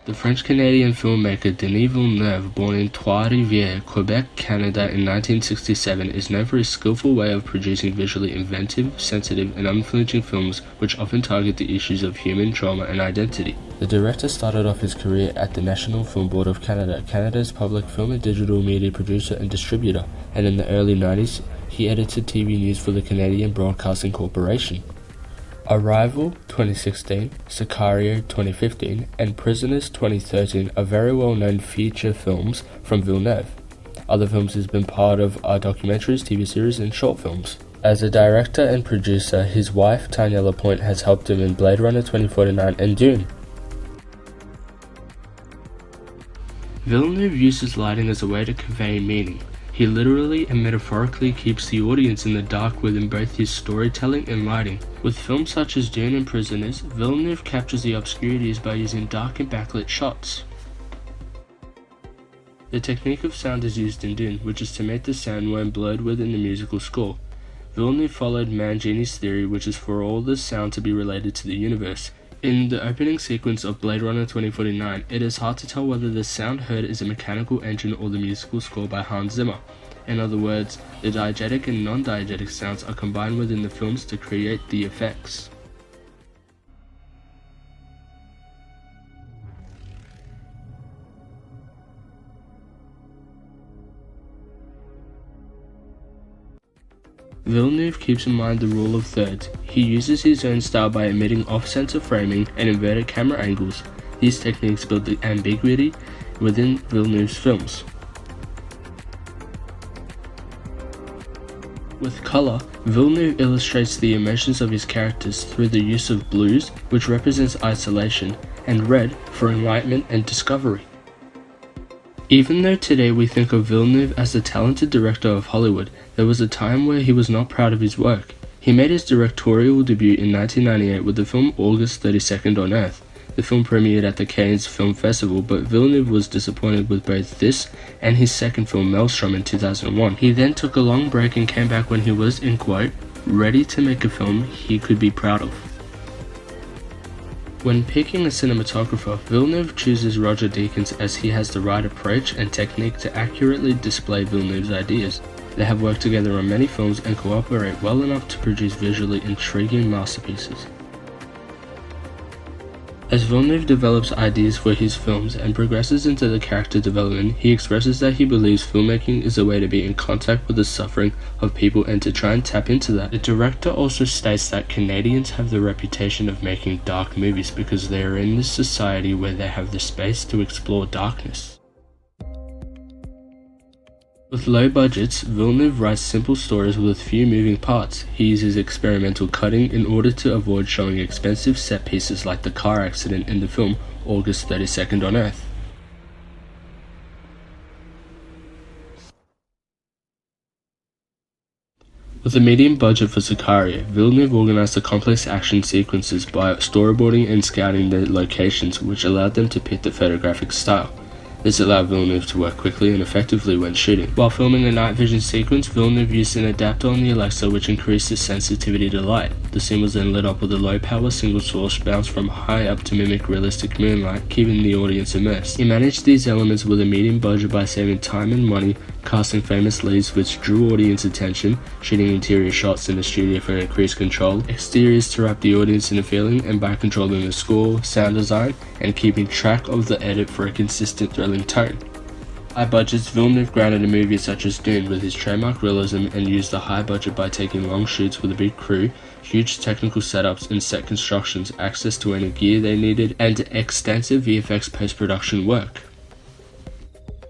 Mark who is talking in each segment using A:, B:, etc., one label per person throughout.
A: The French-Canadian filmmaker Denis Villeneuve, born in Trois-Rivières, Quebec, Canada in 1967, is known for his skillful way of producing visually inventive, sensitive, and unflinching films which often target the issues of human trauma and identity. The director started off his career at the National Film Board of Canada, Canada's public film and digital media producer and distributor, and in the early 90s, he edited TV news for the Canadian Broadcasting Corporation. Arrival 2016, Sicario 2015, and Prisoners 2013 are very well-known feature films from Villeneuve. Other films he's been part of are documentaries, TV series, and short films. As a director and producer, his wife, Tanya Lapointe, has helped him in Blade Runner 2049 and Dune. Villeneuve uses lighting as a way to convey meaning. He literally and metaphorically keeps the audience in the dark within both his storytelling and lighting. With films such as Dune and Prisoners, Villeneuve captures the obscurities by using dark and backlit shots. The technique of sound is used in Dune, which is to make the sound when blurred within the musical score. Villeneuve followed Mangini's theory, which is for all the sound to be related to the universe. In the opening sequence of Blade Runner 2049, it is hard to tell whether the sound heard is a mechanical engine or the musical score by Hans Zimmer. In other words, the diegetic and non-diegetic sounds are combined within the films to create the effects. Villeneuve keeps in mind the rule of thirds. He uses his own style by omitting off-center framing and inverted camera angles. These techniques build the ambiguity within Villeneuve's films. With color, Villeneuve illustrates the emotions of his characters through the use of blues, which represents isolation, and red for enlightenment and discovery. Even though today we think of Villeneuve as the talented director of Hollywood, there was a time where he was not proud of his work. He made his directorial debut in 1998 with the film August 32nd on Earth. The film premiered at the Cannes Film Festival, but Villeneuve was disappointed with both this and his second film Maelstrom in 2001. He then took a long break and came back when he was, in quote, ready to make a film he could be proud of. When picking a cinematographer, Villeneuve chooses Roger Deakins as he has the right approach and technique to accurately display Villeneuve's ideas. They have worked together on many films and cooperate well enough to produce visually intriguing masterpieces. As Villeneuve develops ideas for his films and progresses into the character development, he expresses that he believes filmmaking is a way to be in contact with the suffering of people and to try and tap into that. The director also states that Canadians have the reputation of making dark movies because they are in this society where they have the space to explore darkness. With low budgets, Villeneuve writes simple stories with few moving parts. He uses experimental cutting in order to avoid showing expensive set pieces like the car accident in the film August 32nd on Earth. With a medium budget for Sicario, Villeneuve organized the complex action sequences by storyboarding and scouting the locations, which allowed them to fit the photographic style. This allowed Villeneuve to work quickly and effectively when shooting. While filming the night vision sequence, Villeneuve used an adapter on the Alexa which increased the sensitivity to light. The scene was then lit up with a low-power single source bounced from high up to mimic realistic moonlight, keeping the audience immersed. He managed these elements with a medium budget by saving time and money, casting famous leads which drew audience attention, shooting interior shots in the studio for increased control, exteriors to wrap the audience in a feeling, and by controlling the score, sound design, and keeping track of the edit for a consistent thrilling tone. High budgets, Villeneuve grounded in movies such as Dune with his trademark realism and used the high budget by taking long shoots with a big crew, huge technical setups and set constructions, access to any gear they needed, and extensive VFX post-production work.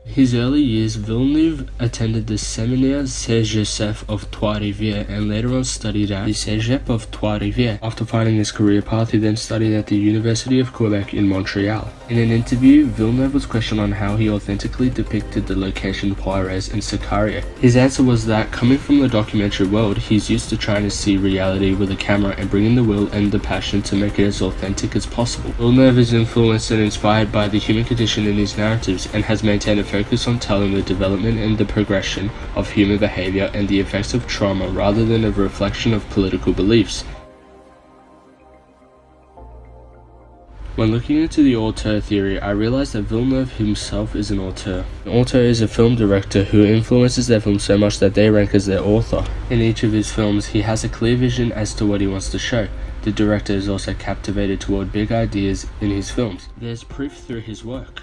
A: In his early years, Villeneuve attended the Séminaire Saint-Joseph of Trois-Rivières and later on studied at the Cégep of Trois-Rivières. After finding his career path, he then studied at the University of Quebec in Montreal. In an interview, Villeneuve was questioned on how he authentically depicted the location Juarez in Sicario. His answer was that, coming from the documentary world, he's used to trying to see reality with a camera and bringing the will and the passion to make it as authentic as possible. Villeneuve is influenced and inspired by the human condition in his narratives and has maintained a focus on telling the development and the progression of human behavior and the effects of trauma rather than a reflection of political beliefs. When looking into the auteur theory, I realized that Villeneuve himself is an auteur. An auteur is a film director who influences their film so much that they rank as their author. In each of his films, he has a clear vision as to what he wants to show. The director is also captivated toward big ideas in his films. There's proof through his work.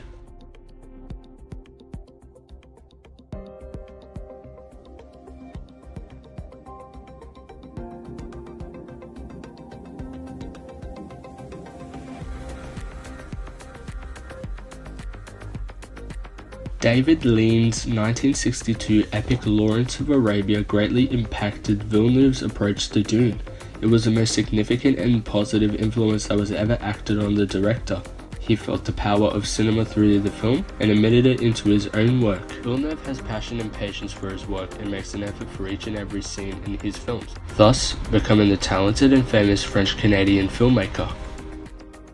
A: David Lean's 1962 epic Lawrence of Arabia greatly impacted Villeneuve's approach to Dune. It was the most significant and positive influence that was ever acted on the director. He felt the power of cinema through the film and admitted it into his own work. Villeneuve has passion and patience for his work and makes an effort for each and every scene in his films, thus becoming the talented and famous French-Canadian filmmaker.